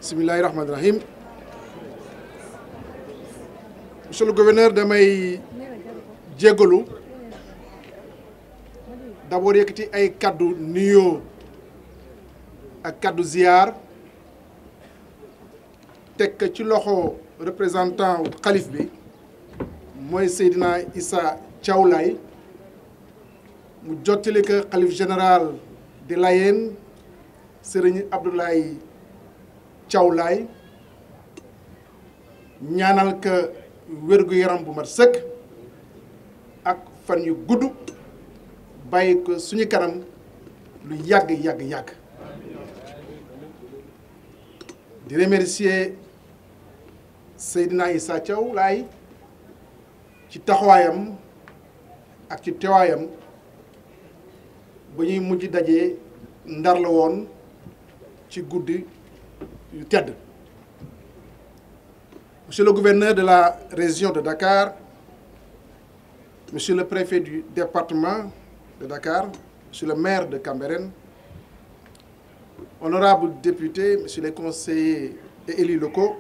Bismillahirrahmanirrahim. Monsieur le gouverneur, damay jégalu d'abord yëkkati ay kaddu nuyoo ak kaddu ziar teg ci loxo représentant xalif bi mooy Seydina Issa Thiaw Laye mu jottali ko xalif général di Layène Serigne Abdoulaye Thiaw Laye ñaanal ko wérgu yaram bu mat sëkk ak fan yu gudd bàyyi ko suñu kanam lu yàgg. di remercier Seydina Issa Thiaw Laye ci taxawaayam ak ci teewaayam ba ñuy mujj daje Ndar la woon ci guddi yu tedd. Monsieur le gouverneur de la région de Dakar, monsieur le préfet du département de Dakar, monsieur le maire de Cambérène, honorables députés, monsieur les conseillers et élus locaux,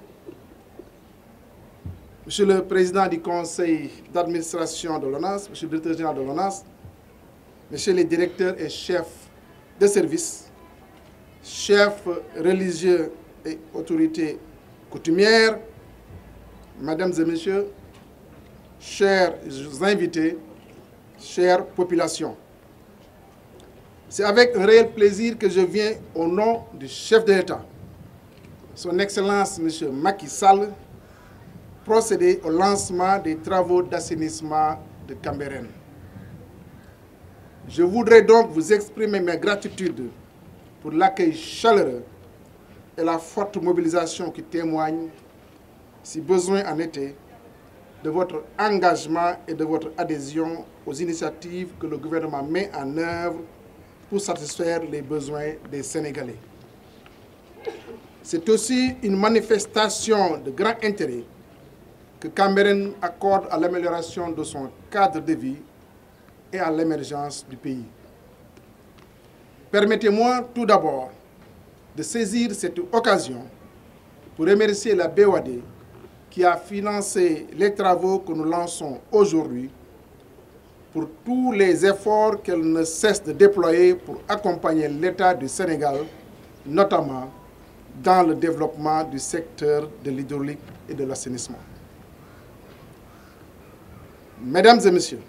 monsieur le président du conseil d'administration de l'ONAS, monsieur le directeur général de l'ONAS, messieurs les directeurs et chefs de service, chefs religieux et autorités coutumières, mesdames et messieurs, chers invités, chère population. C'est avec un réel plaisir que je viens au nom du chef de l'État, son Excellence M. Macky Sall, procéder au lancement des travaux d'assainissement de Cambérène. Je voudrais donc vous exprimer mes gratitudes pour l'accueil chaleureux et la forte mobilisation qui témoigne, si besoin en était, de votre engagement et de votre adhésion aux initiatives que le gouvernement met en œuvre pour satisfaire les besoins des Sénégalais. C'est aussi une manifestation de grand intérêt que Cambérène accorde à l'amélioration de son cadre de vie et à l'émergence du pays. Permettez-moi tout d'abord de saisir cette occasion pour remercier la BOAD qui a financé les travaux que nous lançons aujourd'hui pour tous les efforts qu'elle ne cesse de déployer pour accompagner l'État du Sénégal, notamment dans le développement du secteur de l'hydraulique et de l'assainissement. Mesdames et messieurs,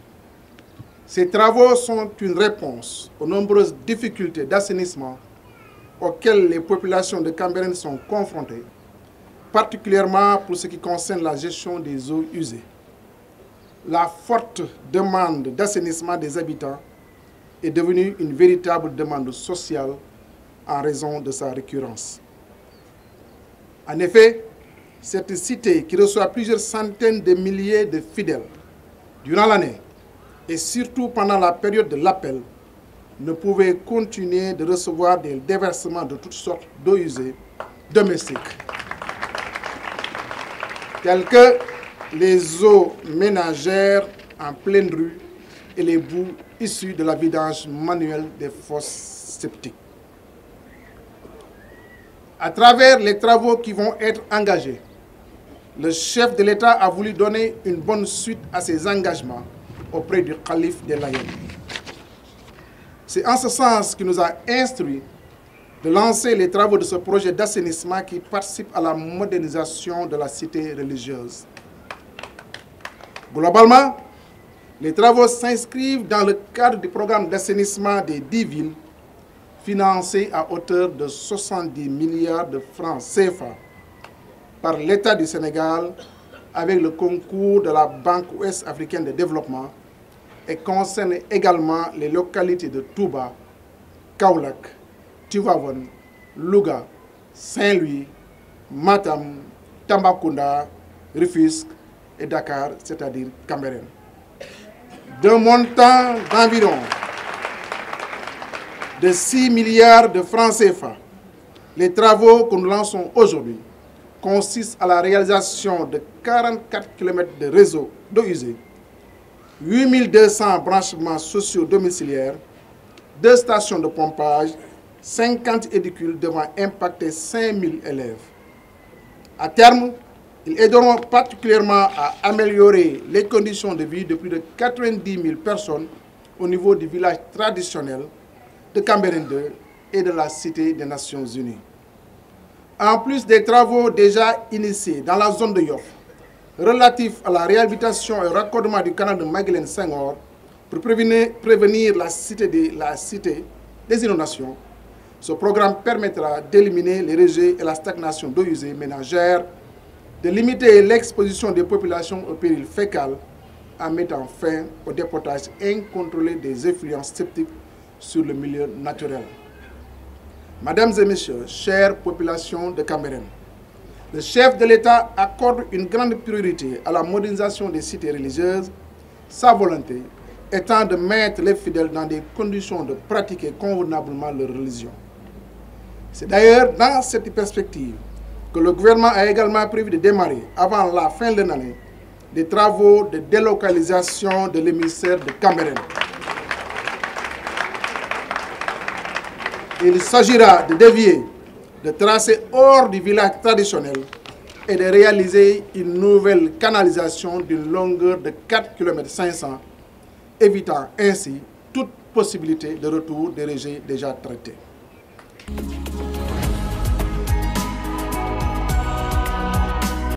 ces travaux sont une réponse aux nombreuses difficultés d'assainissement auxquelles les populations de Cambérène sont confrontées, particulièrement pour ce qui concerne la gestion des eaux usées. La forte demande d'assainissement des habitants est devenue une véritable demande sociale en raison de sa récurrence. En effet, cette cité qui reçoit plusieurs centaines de milliers de fidèles durant l'année et surtout pendant la période de l'appel ne pouvait continuer de recevoir des déversements de toutes sortes d'eau usée domestiques, telles que les eaux ménagères en pleine rue et les boues issues de la vidange manuelle des fosses septiques. À travers les travaux qui vont être engagés, le chef de l'État a voulu donner une bonne suite à ses engagements auprès du calife des Layènes. C'est en ce sens qu'il nous a instruit de lancer les travaux de ce projet d'assainissement qui participe à la modernisation de la cité religieuse. Globalement, les travaux s'inscrivent dans le cadre du programme d'assainissement des 10 villes financé à hauteur de 70 milliards de francs CFA par l'État du Sénégal avec le concours de la Banque ouest africaine de développement et concerne également les localités de Touba, Kaolack, Tivaouane, Louga, Saint-Louis, Matam, Tambacounda, Rufisque et Dakar, c'est-à-dire Cambérène. D'un montant d'environ de 6 milliards de francs CFA, les travaux que nous lançons aujourd'hui consistent à la réalisation de 44 km de réseau d'eau usée, 8200 branchements sociaux domiciliaires, 2 stations de pompage, 50 édicules devant impacter 5000 élèves, À terme, ils aideront particulièrement à améliorer les conditions de vie de plus de 90 000 personnes au niveau du village traditionnel de Cambérène 2 et de la Cité des Nations Unies. En plus des travaux déjà initiés dans la zone de Yoff, relatifs à la réhabilitation et raccordement du canal de Maguilène Senghor pour prévenir la cité des inondations, ce programme permettra d'éliminer les rejets et la stagnation d'eau usée ménagère, de limiter l'exposition des populations au péril fécal en mettant fin au déportage incontrôlé des effluents septiques sur le milieu naturel. Mesdames et messieurs, chères populations de Cambérène, le chef de l'État accorde une grande priorité à la modernisation des cités religieuses, sa volonté étant de mettre les fidèles dans des conditions de pratiquer convenablement leur religion. C'est d'ailleurs dans cette perspective que le gouvernement a également prévu de démarrer, avant la fin de l'année, des travaux de délocalisation de l'émissaire de Cambérène. Il s'agira de dévier, de tracer hors du village traditionnel et de réaliser une nouvelle canalisation d'une longueur de 4,5 km, évitant ainsi toute possibilité de retour des rejets déjà traités.